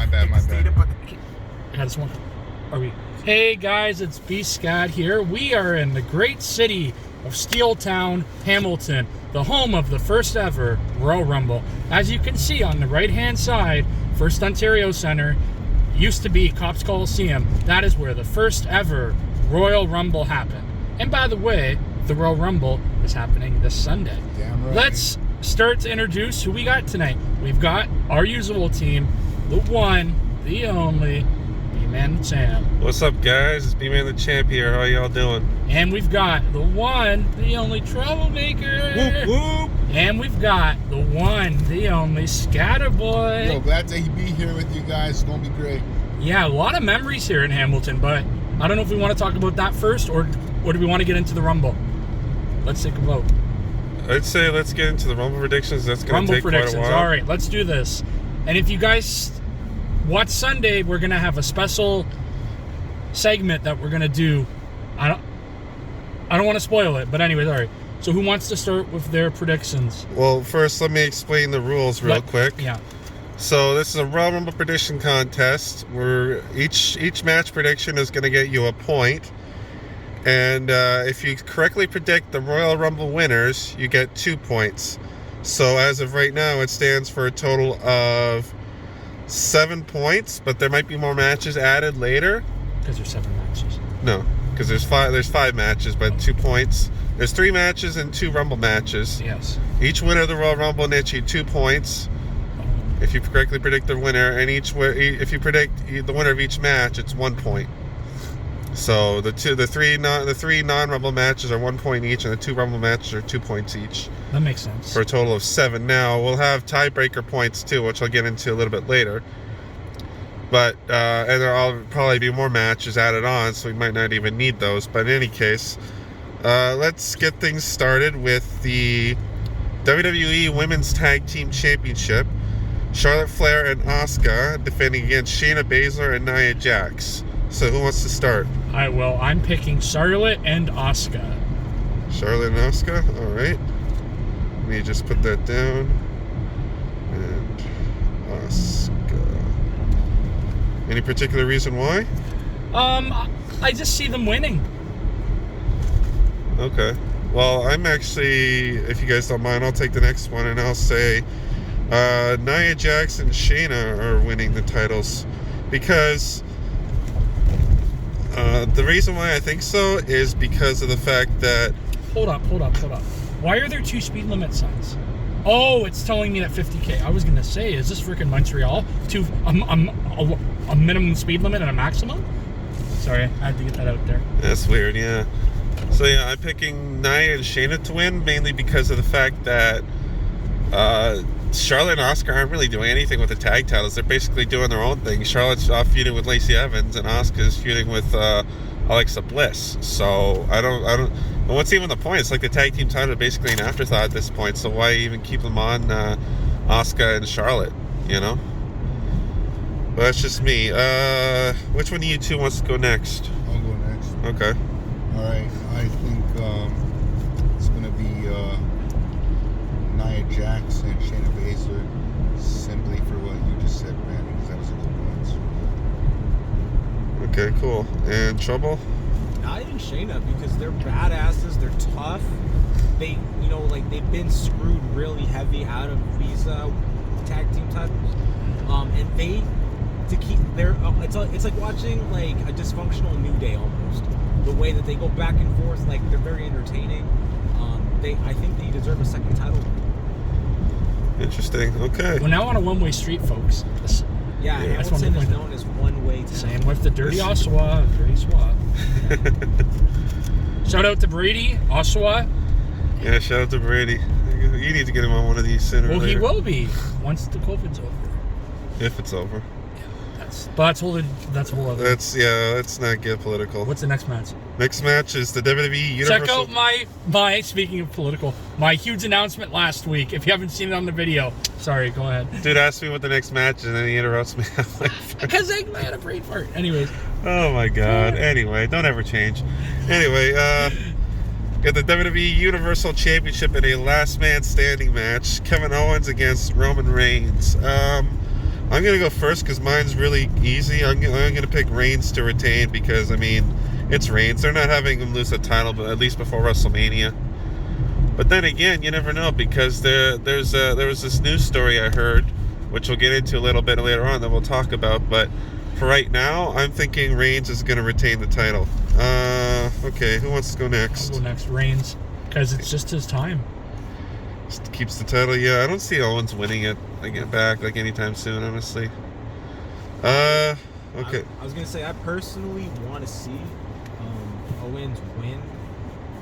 My bad. I got this one. Are we? Hey guys, it's B Scott here. We are in the great city of Steeltown, Hamilton, the home of the first ever Royal Rumble. As you can see on the right-hand side, First Ontario Centre used to be Cops Coliseum. That is where the first ever Royal Rumble happened. And by the way, the Royal Rumble is happening this Sunday. Damn right. Let's start to introduce who we got tonight. We've got our usual team, the one, the only, Bman The Champ. What's up, guys? It's Bman The Champ here. How y'all doing? And we've got the one, the only Troublemaker. Whoop, whoop. And we've got the one, the only Scataboi. Yo, glad to be here with you guys. It's gonna be great. Yeah, a lot of memories here in Hamilton, but I don't know if we want to talk about that first or do we want to get into the Rumble? Let's take a vote. I'd say let's get into the Rumble predictions. That's going to take quite a while. All right, let's do this. And if you guys watch Sunday, we're going to have a special segment that we're going to do. I don't want to spoil it, but anyways, all right. So who wants to start with their predictions? Well, first, let me explain the rules real quick. Yeah. So this is a Royal Rumble prediction contest where each match prediction is going to get you a point. And if you correctly predict the Royal Rumble winners, you get 2 points. So as of right now, it stands for a total of 7 points, but there might be more matches added later. Because there's 7 matches. No, because there's five matches, but 2 points. There's 3 matches and 2 Rumble matches. Yes. Each winner of the Royal Rumble nets you 2 points. If you correctly predict the winner, and if you predict the winner of each match, it's 1 point. So the three non-Rumble matches are 1 point each, and the 2 Rumble matches are 2 points each. That makes sense. For a total of 7. Now we'll have tiebreaker points too, which I'll get into a little bit later. But and there'll probably be more matches added on, so we might not even need those. But in any case, let's get things started with the WWE Women's Tag Team Championship. Charlotte Flair and Asuka defending against Shayna Baszler and Nia Jax. So who wants to start? I will. I'm picking Charlotte and Asuka. Charlotte and Asuka? Alright. Let me just put that down. And Asuka. Any particular reason why? I just see them winning. Okay. Well, I'm actually, if you guys don't mind, I'll take the next one and I'll say Nia Jax and Shayna are winning the titles. Because the reason why I think so is because of the fact that... Hold up. Why are there 2 speed limit signs? Oh, it's telling me that 50K. I was going to say, is this freaking Montreal? A minimum speed limit and a maximum? Sorry, I had to get that out there. That's weird, yeah. So yeah, I'm picking Nia and Shayna to win, mainly because of the fact that Charlotte and Asuka aren't really doing anything with the tag titles. They're basically doing their own thing. Charlotte's feuding with Lacey Evans, and Asuka's feuding with Alexa Bliss. So I don't. And what's even the point? It's like the tag team title are basically an afterthought at this point. So why even keep them on Asuka and Charlotte? You know. But that's just me. Which one of you two wants to go next? I'll go next. Okay. All right. I think it's gonna be Nia Jax and Shayna Baszler, simply for what you just said, Brandon, because that was a good point. Okay, cool. And Trouble? Nia and Shayna, because they're badasses, they're tough. They, they've been screwed really heavy out of these tag team titles. And it's like watching like a dysfunctional New Day almost. The way that they go back and forth, like they're very entertaining. I think they deserve a second title. Interesting. Okay. We're now on a one-way street, folks. Yeah, Hamilton is known as one-way town. Same with the Dirty Oshawa, Dirty Swat. Yeah. Shout out to Brady, Oshawa. Yeah, shout out to Brady. You need to get him on one of these sooner or later. He will be once the COVID's over. If it's over. That's a whole other. Let's not get political. What's the next match? Next match is the WWE Universal. Check out my speaking of political, my huge announcement last week. If you haven't seen it on the video, sorry, go ahead. Dude asked me what the next match is, and then he interrupts me. Because I had a brain fart. Anyways. Oh my God. Anyway, don't ever change. Anyway, got the WWE Universal Championship in a last man standing match. Kevin Owens against Roman Reigns. I'm gonna go first because mine's really easy. I'm gonna pick Reigns to retain because I mean, it's Reigns. They're not having him lose a title, but at least before WrestleMania. But then again, you never know because there was this news story I heard, which we'll get into a little bit later on that we'll talk about. But for right now, I'm thinking Reigns is gonna retain the title. Okay, who wants to go next? I'll go next, Reigns, because it's just his time. Just keeps the title. Yeah, I don't see Owens winning it again back like anytime soon, honestly. Okay. I was gonna say I personally want to see Owens win,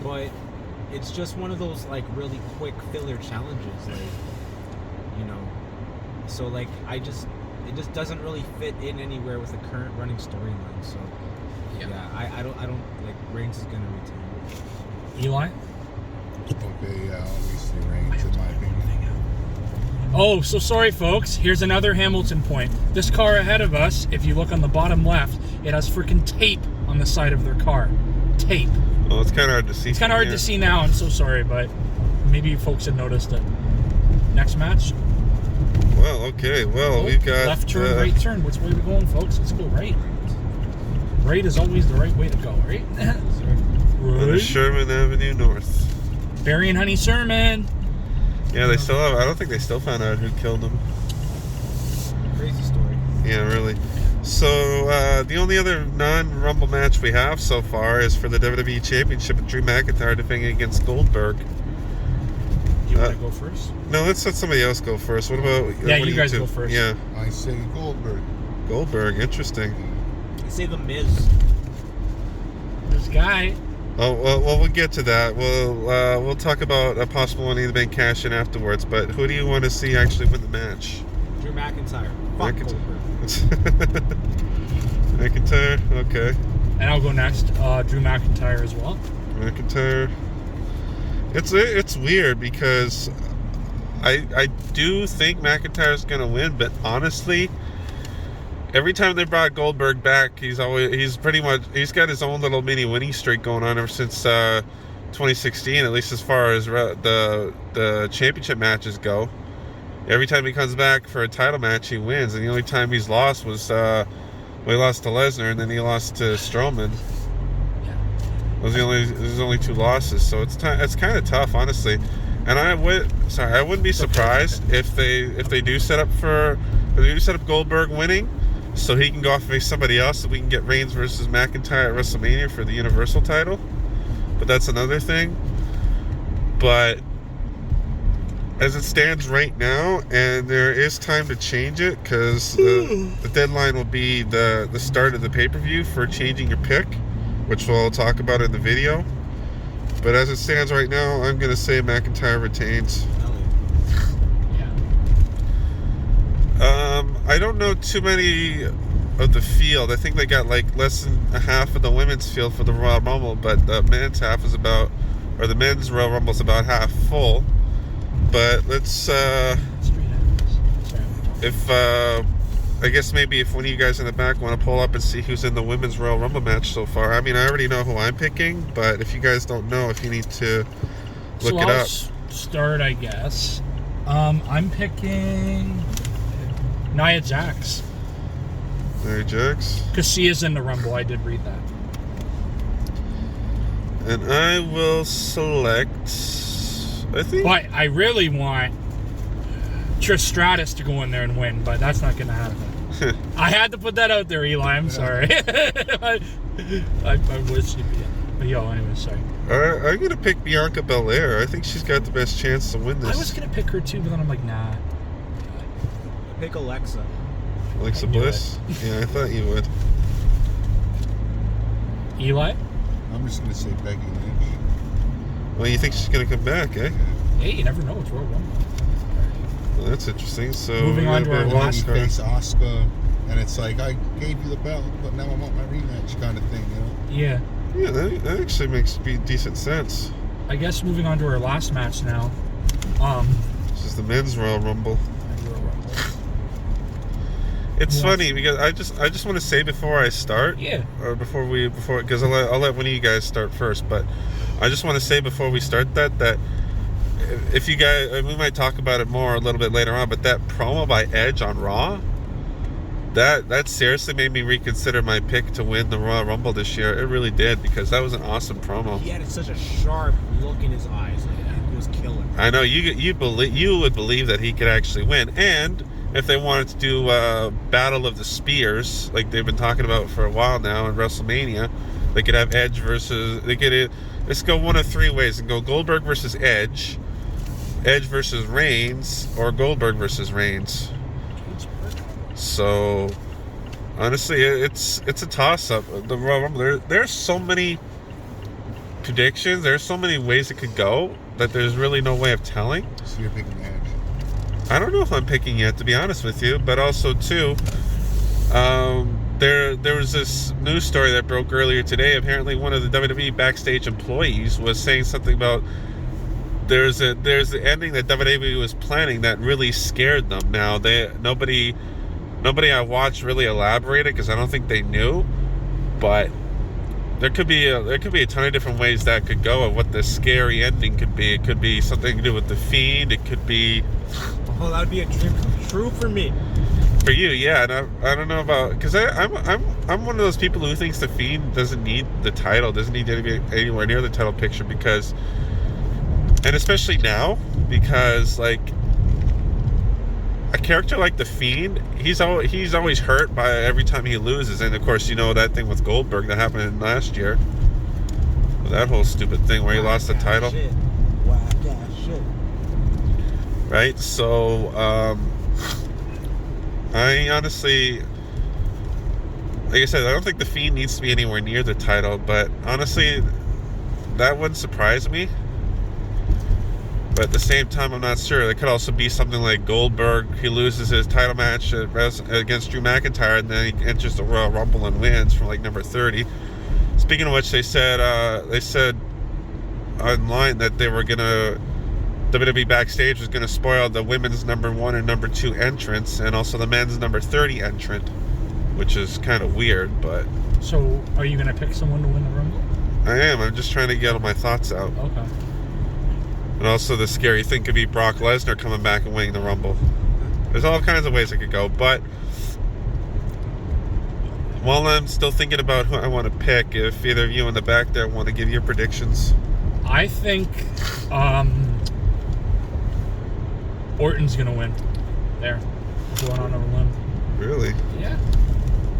but it's just one of those like really quick filler challenges, like, you know. So like it just doesn't really fit in anywhere with the current running storyline. So yeah, I don't like Reigns is gonna retain. Eli? Okay, yeah, obviously Reigns in my opinion. Oh, so sorry, folks. Here's another Hamilton point. This car ahead of us, if you look on the bottom left, it has freaking tape on the side of their car. Tape. Well, it's kind of hard to see. It's kind of hard to see now. I'm so sorry, but maybe you folks had noticed it. Next match. Well, okay. Well, we've got left turn, right turn. Which way are we going, folks? Let's go right. Right is always the right way to go, right? on Sherman Avenue North. Barry and Honey Sherman. Yeah, they still have. I don't think they still found out who killed him. Crazy story. Yeah, really. So the only other non-Rumble match we have so far is for the WWE Championship with Drew McIntyre defending against Goldberg. You want to go first? No, let's let somebody else go first. What about? Yeah, what you guys go first. Yeah, I say Goldberg. Goldberg, interesting. I say the Miz. This guy. Oh well, we'll get to that. We'll talk about a possible Money in the Bank cash in afterwards. But who do you want to see actually win the match? Drew McIntyre. Fuck Goldberg. McIntyre, okay. And I'll go next. Drew McIntyre as well. McIntyre. It's weird because I do think McIntyre's gonna win, but honestly, every time they brought Goldberg back, he's got his own little mini winning streak going on ever since 2016, at least as far as the championship matches go. Every time he comes back for a title match, he wins, and the only time he's lost was when he lost to Lesnar, and then he lost to Strowman. Those are his only two losses, so it's kind of tough, honestly. And I wouldn't be surprised if they do set up Goldberg winning, so he can go off and face somebody else, so we can get Reigns versus McIntyre at WrestleMania for the Universal title. But that's another thing. But as it stands right now, and there is time to change it, because the deadline will be the start of the pay-per-view for changing your pick, which we'll talk about in the video. But as it stands right now, I'm going to say McIntyre retains. I don't know too many of the field. I think they got like less than a half of the women's field for the Royal Rumble, but the men's the men's Royal Rumble is about half full. But let's, I guess maybe if one of you guys in the back want to pull up and see who's in the women's Royal Rumble match so far. I mean, I already know who I'm picking, but if you guys don't know, if you need to look it up. Start, I guess. I'm picking Nia Jax. Nia Jax? Because she is in the Rumble. I did read that. And I will select, I think... But I really want Trish Stratus to go in there and win, but that's not going to happen. I had to put that out there, Eli. I'm sorry. I wish she'd be in. But yo, anyway, sorry. I'm going to pick Bianca Belair. I think she's got the best chance to win this. I was going to pick her too, but then I'm like, nah. Pick Alexa. Alexa Bliss? Yeah, I thought you would. Eli? I'm just going to say Becky Lynch. Well, you think she's going to come back, eh? Hey, you never know. It's Royal Rumble. Well, that's interesting. So moving on to our last card. Face Asuka, and it's like, I gave you the belt, but now I want my rematch kind of thing, you know? Yeah. Yeah, that actually makes decent sense. I guess moving on to our last match now. This is the men's Royal Rumble. It's funny because I just want to say before I start, or before because I'll let one of you guys start first, but I just want to say before we start that if you guys, we might talk about it more a little bit later on, but that promo by Edge on Raw that seriously made me reconsider my pick to win the Royal Rumble this year. It really did, because that was an awesome promo. He had such a sharp look in his eyes. Like, it was killer. I know you would believe that he could actually win, and if they wanted to do Battle of the Spears, like they've been talking about for a while now in WrestleMania, they could have Edge versus. Let's go one of three ways and go Goldberg versus Edge, Edge versus Reigns, or Goldberg versus Reigns. So honestly, it's a toss-up. The Royal Rumble, there's so many predictions. There's so many ways it could go that there's really no way of telling. So you're picking Edge. I don't know if I'm picking yet, to be honest with you. But also too, there was this news story that broke earlier today. Apparently, one of the WWE backstage employees was saying something about there's the ending that WWE was planning that really scared them. Now nobody I watched really elaborated, because I don't think they knew, but there could be a ton of different ways that could go of what the scary ending could be. It could be something to do with the Fiend. It could be. Oh, that would be a dream come true for me. For you, yeah. And I don't know about, because I'm one of those people who thinks the Fiend doesn't need the title, doesn't need to be anywhere near the title picture, because, and especially now, because like a character like the Fiend, he's always hurt by every time he loses. And of course, you know that thing with Goldberg that happened last year, that whole stupid thing where he lost the title. Shit. Right? So I honestly, like I said, I don't think the Fiend needs to be anywhere near the title, but honestly, that wouldn't surprise me. But at the same time, I'm not sure. It could also be something like Goldberg, he loses his title match against Drew McIntyre, and then he enters the Royal Rumble and wins from like number 30. Speaking of which, they said online that they were gonna, WWE backstage was gonna spoil the women's number 1 and number 2 entrants, and also the men's number 30 entrant, which is kind of weird. But So, are you gonna pick someone to win the Rumble? I am. I'm just trying to get all my thoughts out. Okay. And also, the scary thing could be Brock Lesnar coming back and winning the Rumble. There's all kinds of ways it could go, but while I'm still thinking about who I want to pick, if either of you in the back there want to give your predictions. I think Orton's gonna win. There, going on a limb. Really? Yeah.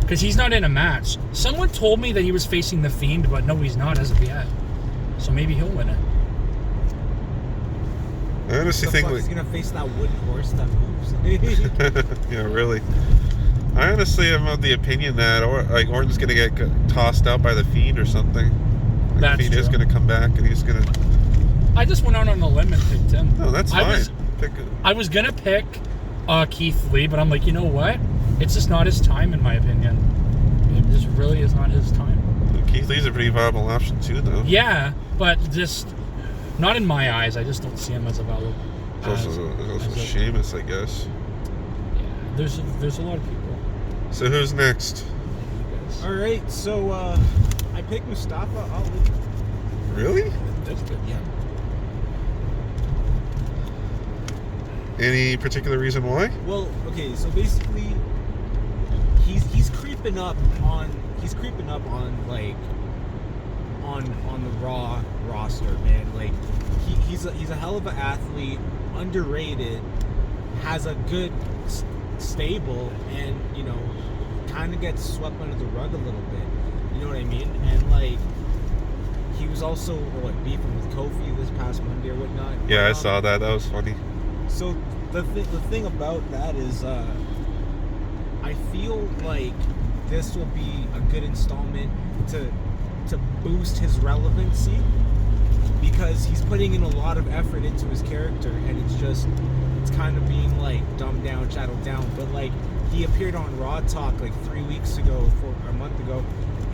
Because he's not in a match. Someone told me that he was facing the Fiend, but no, he's not as of yet. So maybe he'll win it. I honestly think he's gonna face that wooden horse that moves. yeah, really. I honestly am of the opinion that Orton's gonna get tossed out by the Fiend or something. Like That's the Fiend is true. gonna come back and he's gonna. I just went out on a limb and picked him. No, that's fine. I was gonna pick Keith Lee, but I'm like, you know what? It's just not his time, in my opinion. It just really is not his time. Keith Lee's a pretty viable option too, though. Yeah, but just not in my eyes. I just don't see him as a valuable. There's also Sheamus, I guess. Yeah, there's a lot of people. So who's next? All right, so I picked Mustafa Ali. Really? That's good. Yeah. Any particular reason why? Well, okay, so basically, he's creeping up on like on the Raw roster, man. Like he's a hell of an athlete, underrated, has a good stable, and you know, kind of gets swept under the rug a little bit. You know what I mean? And like, he was also beefing with Kofi this past Monday or whatnot. Yeah, I saw that. That was funny. So the thing about that is, I feel like this will be a good installment to boost his relevancy, because he's putting in a lot of effort into his character, and it's kind of being like dumbed down, shadowed down. But like, he appeared on Raw Talk like 3 weeks ago, a month ago,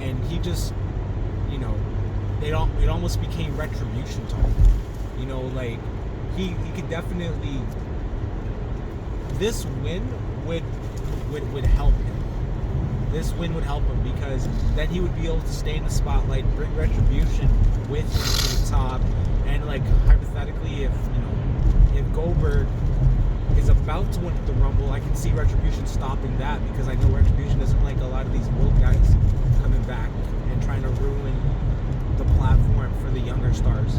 and he just, you know, it almost became retribution talk. You know, like he could definitely. This win would help him. This win would help him, because then he would be able to stay in the spotlight, bring retribution with him to the top, and like hypothetically, if Goldberg is about to win the Rumble, I can see Retribution stopping that, because I know Retribution doesn't like a lot of these old guys coming back and trying to ruin the platform for the younger stars.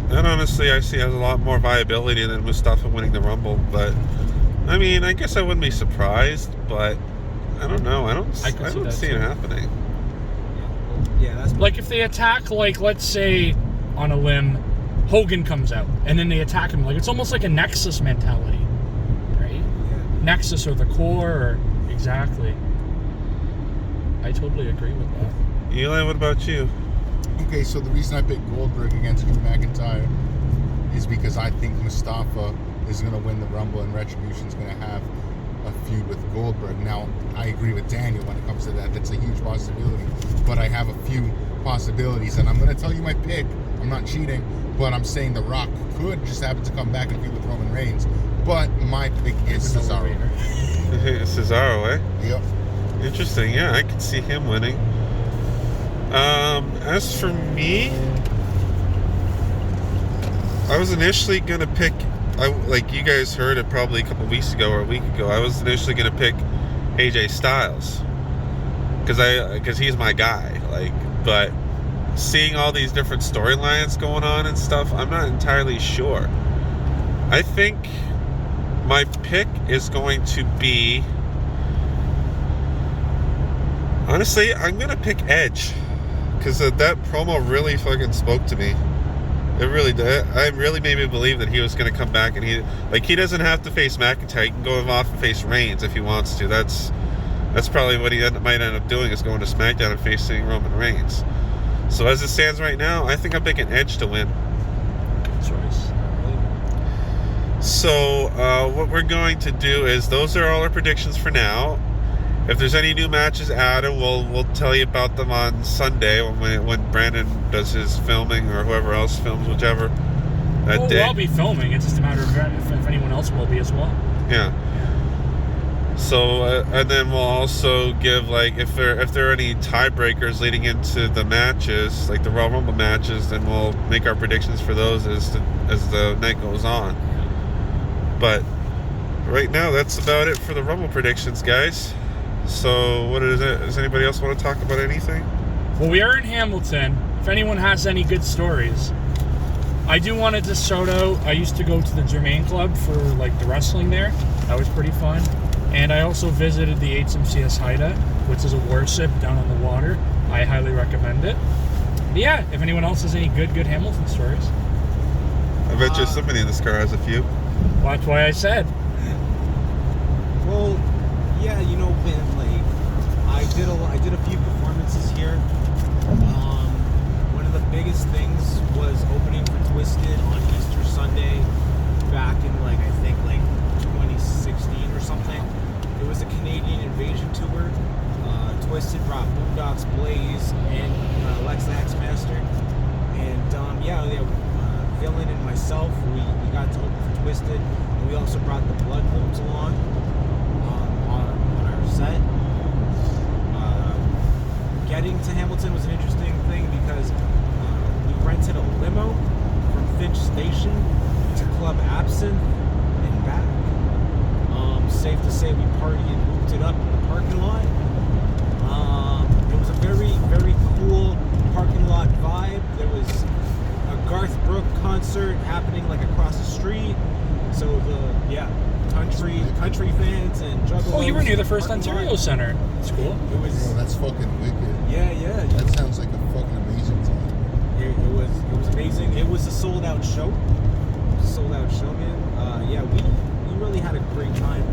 And honestly, I see has a lot more viability than Mustafa winning the Rumble. But I mean, I guess I wouldn't be surprised. But I don't know. I don't see it happening. Yeah, that's Like if they attack, like let's say on a limb, Hogan comes out and then they attack him. Like it's almost like a Nexus mentality, right? Yeah. Nexus or the core, or exactly. I totally agree with that. Eli, what about you? Okay, so the reason I picked Goldberg against Drew McIntyre is because I think Mustafa is going to win the Rumble and Retribution's going to have a feud with Goldberg. Now, I agree with Daniel when it comes to that. That's a huge possibility. But I have a few possibilities, and I'm going to tell you my pick. I'm not cheating, but I'm saying The Rock could just happen to come back and feud with Roman Reigns. But my pick is Cesaro. Cesaro, eh? Yep. Interesting. Yeah, I could see him winning. As for me, I was initially gonna pick. Like you guys heard it probably a couple weeks ago or a week ago. I was initially gonna pick AJ Styles because he's my guy. Like, but seeing all these different storylines going on and stuff, I'm not entirely sure. I think my pick is going to be. Honestly, I'm gonna pick Edge. Because that promo really fucking spoke to me. It really did. It really made me believe that he was going to come back, and he doesn't have to face McIntyre. He can go off and face Reigns if he wants to. That's probably what he might end up doing, is going to SmackDown and facing Roman Reigns. So as it stands right now, I think I'm picking Edge to win. Good choice. So what we're going to do is, those are all our predictions for now. If there's any new matches added, we'll tell you about them on Sunday when Brandon does his filming, or whoever else films, whichever that day. I'll be filming. It's just a matter of if anyone else will be as well. Yeah. So and then we'll also give, like, if there are any tiebreakers leading into the matches, like the Royal Rumble matches, then we'll make our predictions for those as the night goes on. But right now, that's about it for the Rumble predictions, guys. So, what is it? Does anybody else want to talk about anything? Well, we are in Hamilton. If anyone has any good stories, I do want to just shout out. I used to go to the Germain Club for like the wrestling there. That was pretty fun. And I also visited the HMCS Haida, which is a warship down on the water. I highly recommend it. But yeah, if anyone else has any good Hamilton stories, I bet you somebody in this car has a few. well, that's why I said. Well, yeah, you know, Ben, like, I did a few performances here. One of the biggest things was opening for Twisted on Easter Sunday back in, like, I think, like, 2016 or something. It was a Canadian Invasion tour. Twisted brought Boondocks Blaze and Alexa X Master. And, Villain and myself, we got to open for Twisted. And we also brought the Blood Homes along. Set. Getting to Hamilton was an interesting thing because we rented a limo from Finch Station to Club Absinthe and back. Safe to say we partied and moved it up in the parking lot. It was a very, very cool parking lot vibe. There was a Garth Brooks concert happening like across the street. So country fans and juggalos. Oh, you were near the First Ontario Center. It's cool. It was. Yo, that's fucking wicked. Yeah. That sounds like a fucking amazing time. It was amazing. It was a sold out show. Man. We really had a great time,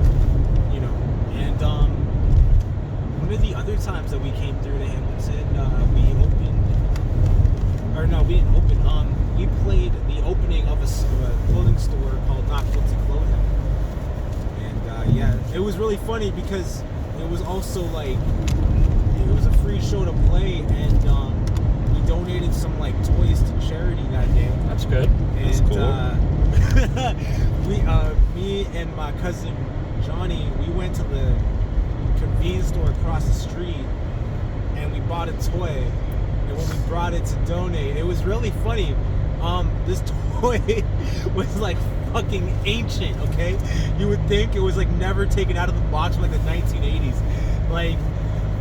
you know. And one of the other times that we came through to Hamilton, we didn't open. We played the opening of a clothing store called Not Guilty Clothing. And it was really funny because it was also like, it was a free show to play, and we donated some like toys to charity that day. That's good. And, that's cool. Me and my cousin Johnny, we went to the convenience store across the street, and we bought a toy. And when we brought it to donate, it was really funny This toy was like fucking ancient, okay? You would think it was like never taken out of the box from like the 1980s. Like,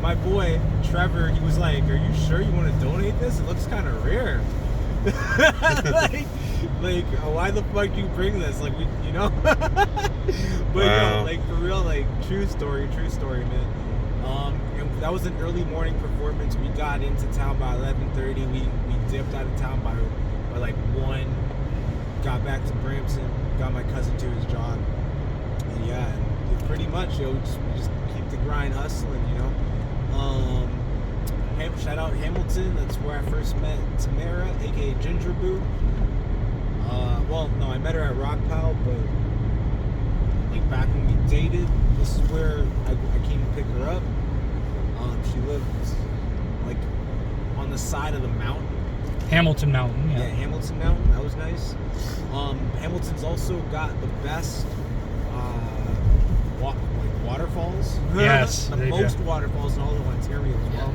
my boy, Trevor, he was like, are you sure you want to donate this? It looks kind of rare. like, why the fuck do you bring this? Like, you know? But Wow. no, like, for real, like, true story, man. And that was an early morning performance. We got into town by 11:30. We dipped out of town by like 1. Got back to Brampton. Got my cousin to his job. And yeah, and pretty much, we just keep the grind hustling, you know. Shout out Hamilton. That's where I first met Tamara, aka Ginger Boo. Well, no, I met her at Rock Pal, but like back when we dated, this is where I came to pick her up. She lived like on the side of the mountain. Hamilton Mountain, yeah. Yeah, Hamilton Mountain. That was nice. Hamilton's also got the best waterfalls. Yes, the they most do. waterfalls in all of Ontario as well.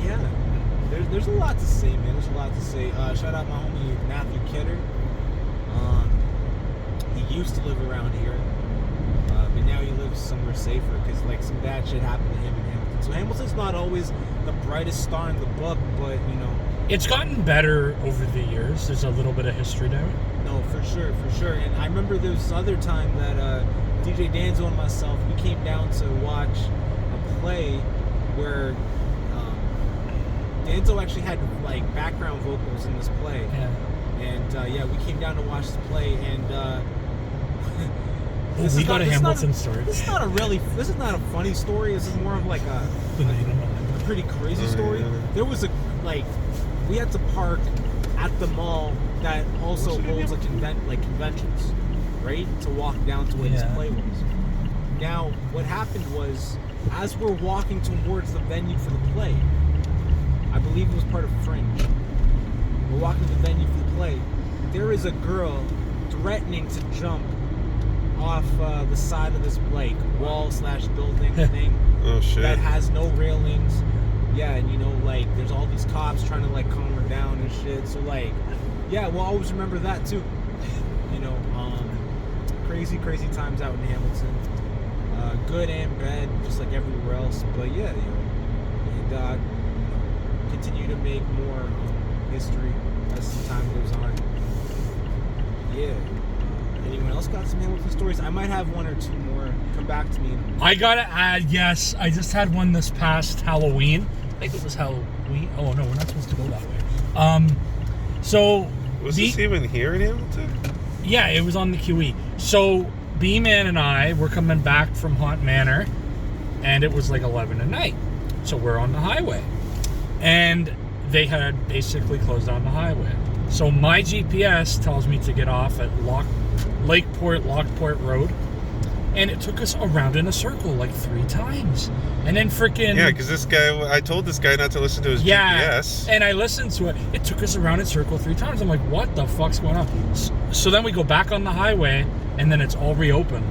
Yeah. There's a lot to say, man. There's a lot to say. Shout out my homie Matthew Kidder. He used to live around here, but now he lives somewhere safer because like some bad shit happened to him in Hamilton. So Hamilton's not always the brightest star in the book, but you know. It's gotten better over the years. There's a little bit of history there. No, for sure. And I remember there was other time that DJ Danzo and myself, we came down to watch a play where Danzo actually had like background vocals in this play. Yeah. And yeah, we came down to watch the play, and We got a Hamilton story. This is not a funny story. This is more of like a pretty crazy story. There was we had to park at the mall that also holds conventions, right? To walk down to where this play was. Now, what happened was, as we're walking towards the venue for the play, I believe it was part of Fringe. We're walking to the venue for the play. There is a girl threatening to jump off the side of this wall/building thing. Oh shit. That has no railings. Yeah, and you know, like, there's all these cops trying to like calm her down and shit. So like, yeah, we'll always remember that too. You know, crazy times out in Hamilton. Good and bad, just like everywhere else. But yeah, you know, and continue to make more history as the time goes on. Yeah. Anyone else got some Hamilton stories? I might have one or two more. Come back to me. I gotta add, yes, I just had one this past Halloween. I think it was Halloween. Oh no, we're not supposed to go that way. So Was this even here in Hamilton? Yeah, it was on the QE. So Bman and I were coming back from Haunt Manor, and it was like 11 at night. So we're on the highway, and they had basically closed down the highway. So my GPS tells me to get off at Lockport Road, and it took us around in a circle like 3 times. And then freaking... Yeah, because this guy, I told this guy not to listen to his GPS. And I listened to it. It took us around in a circle 3 times. I'm like, what the fuck's going on? So then we go back on the highway, and then it's all reopened.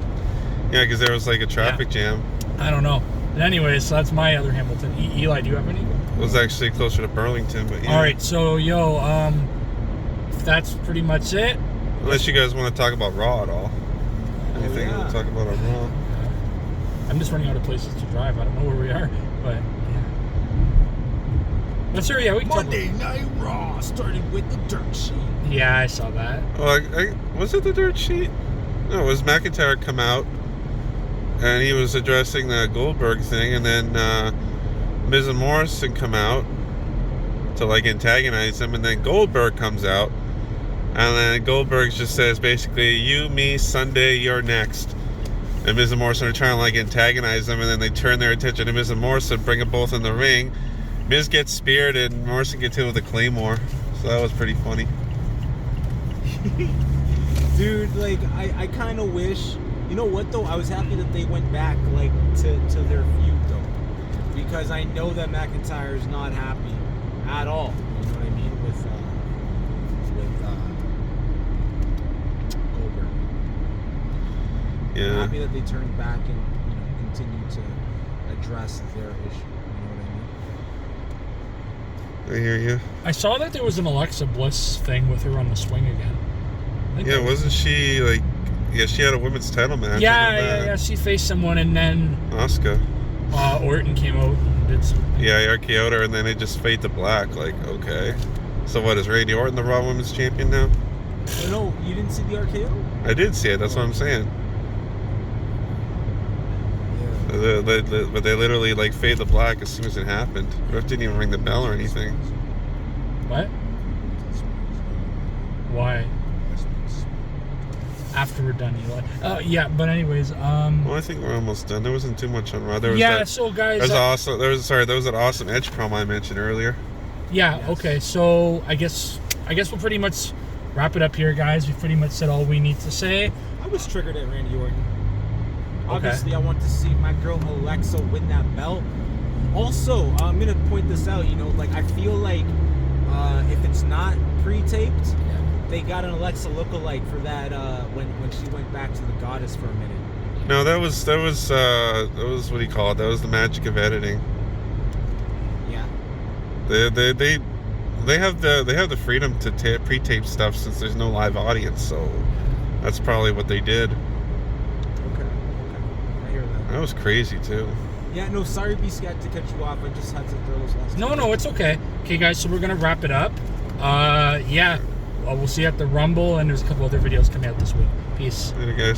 Yeah, because there was like a traffic jam. I don't know. But anyways, so that's my other Hamilton. Eli, do you have any? It was actually closer to Burlington, but yeah. All right, so that's pretty much it. Unless you guys want to talk about Raw at all. Anything yeah. to talk about on Raw? I'm just running out of places to drive. I don't know where we are, but yeah. Let's hear. Yeah, we can Monday Night Raw started with the dirt sheet. Yeah, I saw that. Oh, was it the dirt sheet? No, it was McIntyre come out, and he was addressing the Goldberg thing, and then Miz and Morrison come out to like antagonize him, and then Goldberg comes out, and then Goldberg just says basically, you, me, Sunday, you're next. And Miz and Morrison are trying to like antagonize them, and then they turn their attention to Miz and Morrison, bring them both in the ring. Miz gets speared, and Morrison gets hit with a claymore. So that was pretty funny. Dude, like, I kind of wish... You know what, though? I was happy that they went back, like, to their feud, though. Because I know that McIntyre is not happy at all. You know what I mean? With Goldberg. Yeah. I'm happy that they turned back and, you know, continued to address their issue. You know what I hear you. I saw that there was an Alexa Bliss thing with her on the swing again. I think Yeah, that was- wasn't she like? Yeah, she had a women's title match. Yeah. She faced someone, and then Asuka. Orton came out and did some. Yeah, he RKO'd her, and then they just fade to black. Like, okay. So what, is Randy Orton the Raw Women's Champion now? Oh, no, you didn't see the RKO? I did see it. That's what I'm saying. Yeah. But they literally like fade to black as soon as it happened. Ref didn't even ring the bell or anything. What? Why? After we're done, Eli. Yeah, but anyways, Well, I think we're almost done. There wasn't too much on Raw. There was yeah. that, So guys, there was that awesome Edge promo I mentioned earlier. yeah. Yes. Okay. So I guess we'll pretty much wrap it up here, guys. We pretty much said all we need to say. I was triggered at Randy Orton. Obviously, I want to see my girl Alexa win that belt. Also, I'm gonna point this out. You know, like I feel like if it's not pre-taped, they got an Alexa lookalike for that when she went back to the Goddess for a minute. No, that was what do you call it? That was the magic of editing. Yeah. They have the freedom to pre-tape stuff since there's no live audience, so that's probably what they did. Okay. I hear that. That was crazy too. Yeah. No, sorry, B-Scat, to cut you off. I just had to throw those last. No, it's okay. Okay, guys. So we're gonna wrap it up. Yeah. We'll see you at the Rumble, and there's a couple other videos coming out this week. Peace. Later, guys.